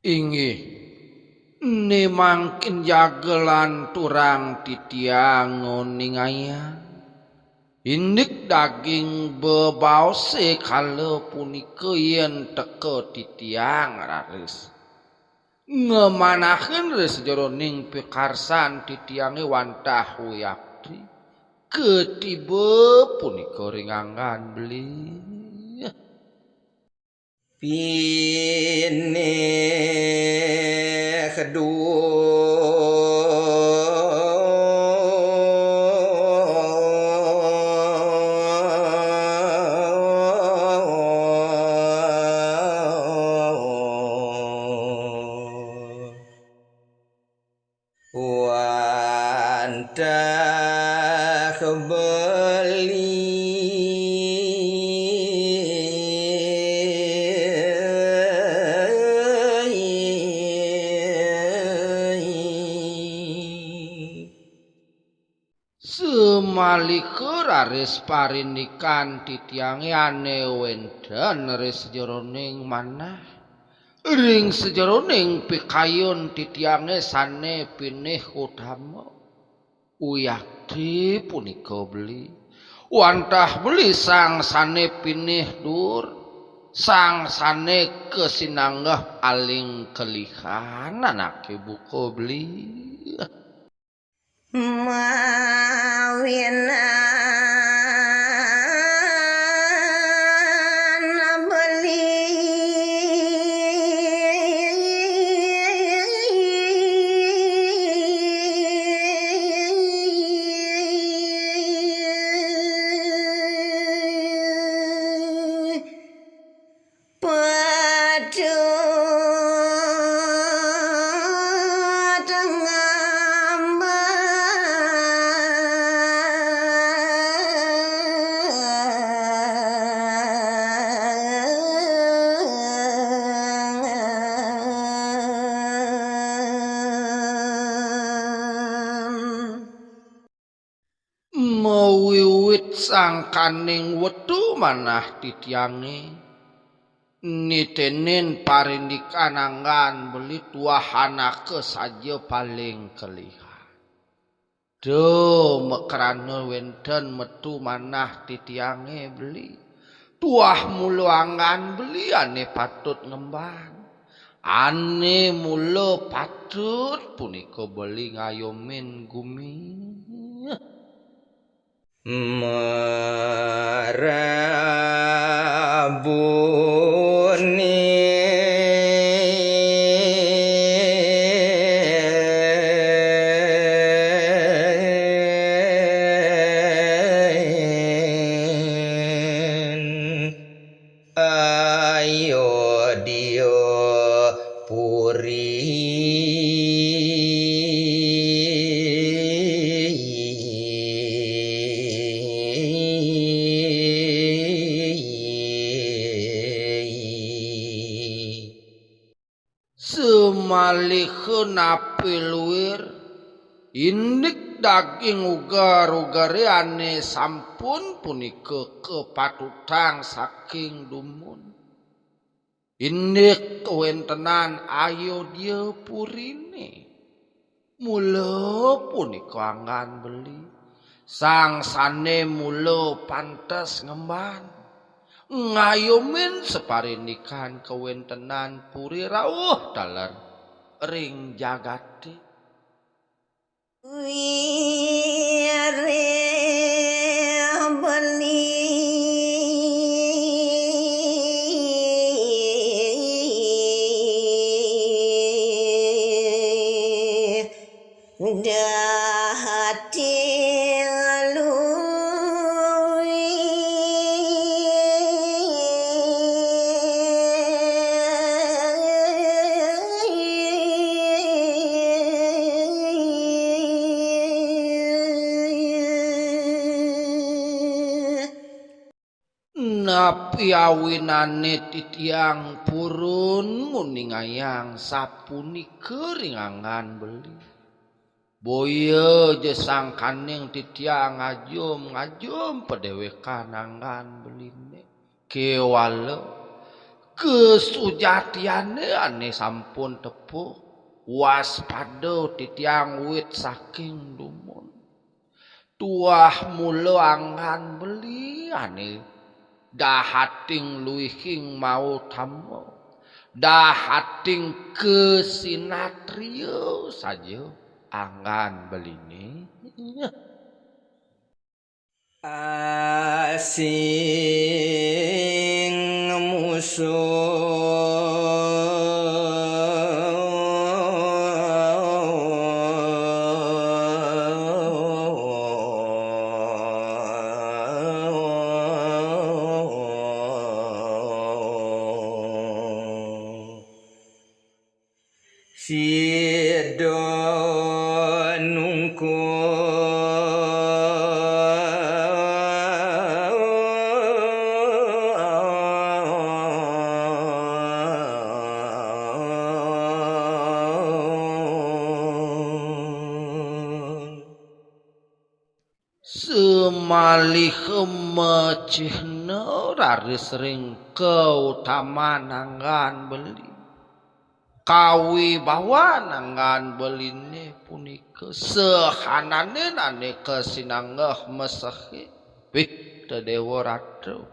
Inggih ni mangkin jagelan turang titiang ngoningayan indik daging bebaose kala punika yen teke titiang raris ngemanakeun reus jroning pikarsan titiange wantah Wiyatri ketiba punika ringangan beli Pine wantah semalika raris parinikan titiange ane wenden ris jroning manah ring sejeroning pikayon titiange sane pinih utama Wiyatri punika beli wantah beli sang sane pinih dur sang sane kesinanggah aling kelihan anake buko beli mawiwit sangkaning wetu manah titiange nitenin parindikan anggan beli tuahanake saja paling kelihan do mekrana wenten metu manah titiange beli tuah mulu anggan beli ane patut ngembang ane mulu patut punika beli ngayomin gumi Marabuni ayodhya puri Semalikeun api luir indik daging ugar-ugari ane sampun punika kepatutang saking dumun. Indik kewentenan ayo dia purine. Mula punika angan beli. Sang sane mula pantes ngemban. Ngayomin separinikan kewentenan puri rawuh daler ring jagate. Wire beli dahati Napi awinane titiang purun muningayang sapunika ringangan beli. Boya jesang kaning titiang ngajum pedewekan angan beline. Kewala kesujatiane ane sampun tepuk. Waspada titiang wit saking dumun. Tuah mula angan beli ane dahating luihing mau tamo, dahating kesinatrio saja angan beline. Asing Sido nungku Semalih mecihna raris ring keutamaan anggan beli. Kawi bawa nangan beline punika sehanane ane kesinanggah mesehi wih tedewa ratu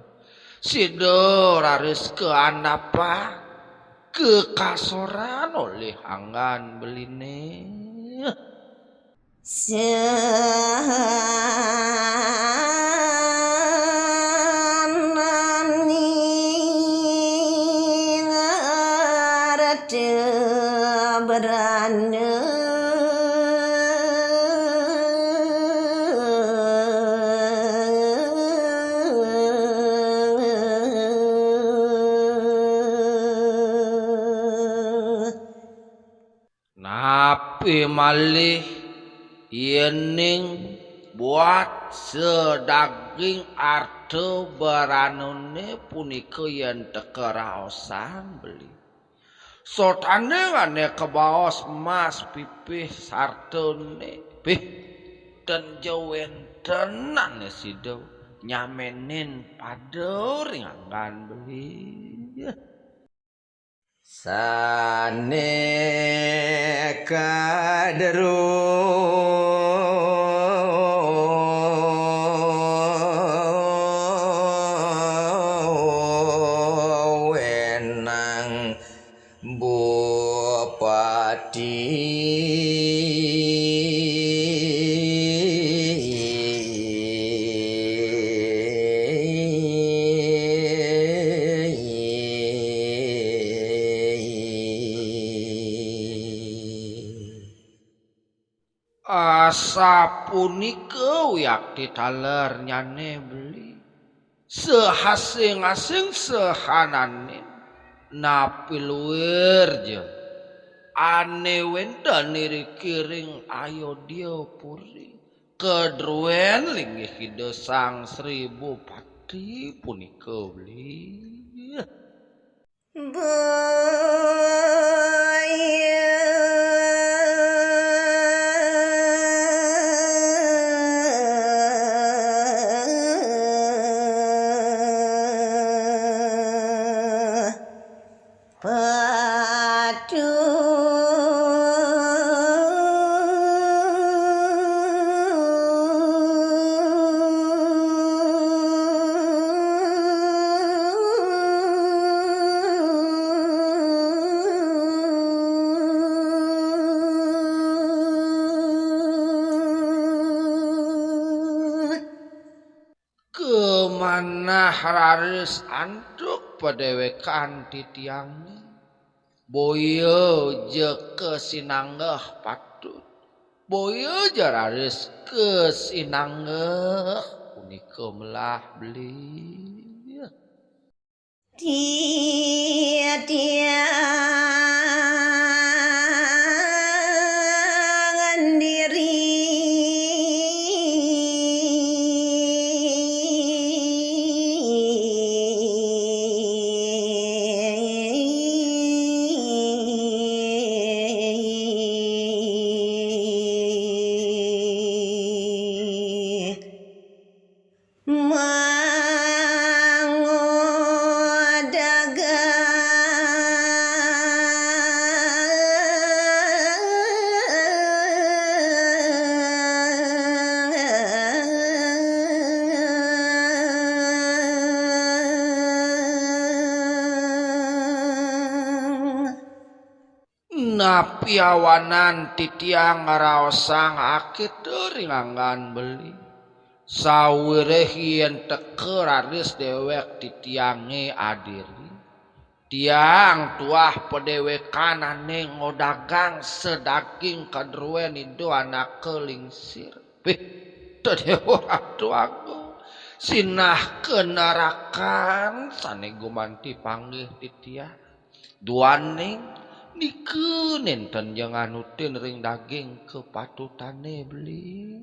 sido raris ke andapa kekasoran oleh angan beline berana napi malih yening buat sedaging arte beranune punika yen tekeraosan beli. Sotane ane kebaos emas pipih sartone pih dan jawenten ane sido nyamenin pada ringangan beli. Sane kaderu wenang bupati Asa punika wiyak ditaler nyane beli sehasing-asing sehanane napi luwir je ane wenten kiring ayo dia puri kedruen linggih hide sang Sri Bupati punika beli Boya cenah raris anduk padewekan ti tiangna boyo je kesinanggeh patut boyo je raris kesinanggeh unika melah beli tiang diri napiawanan ti tiang ngaraosang akit ringangan beli sawireh yen teke raris dewek ti tiange adiri tiang tuah padewekan ane ngodagang sedaging kadruen itu anak kelingsir tadewa tuaku sinah kenarakan sane gumanti panggih ti tiang duaning nikeun enten jangan nutin ring daging kepatutane beli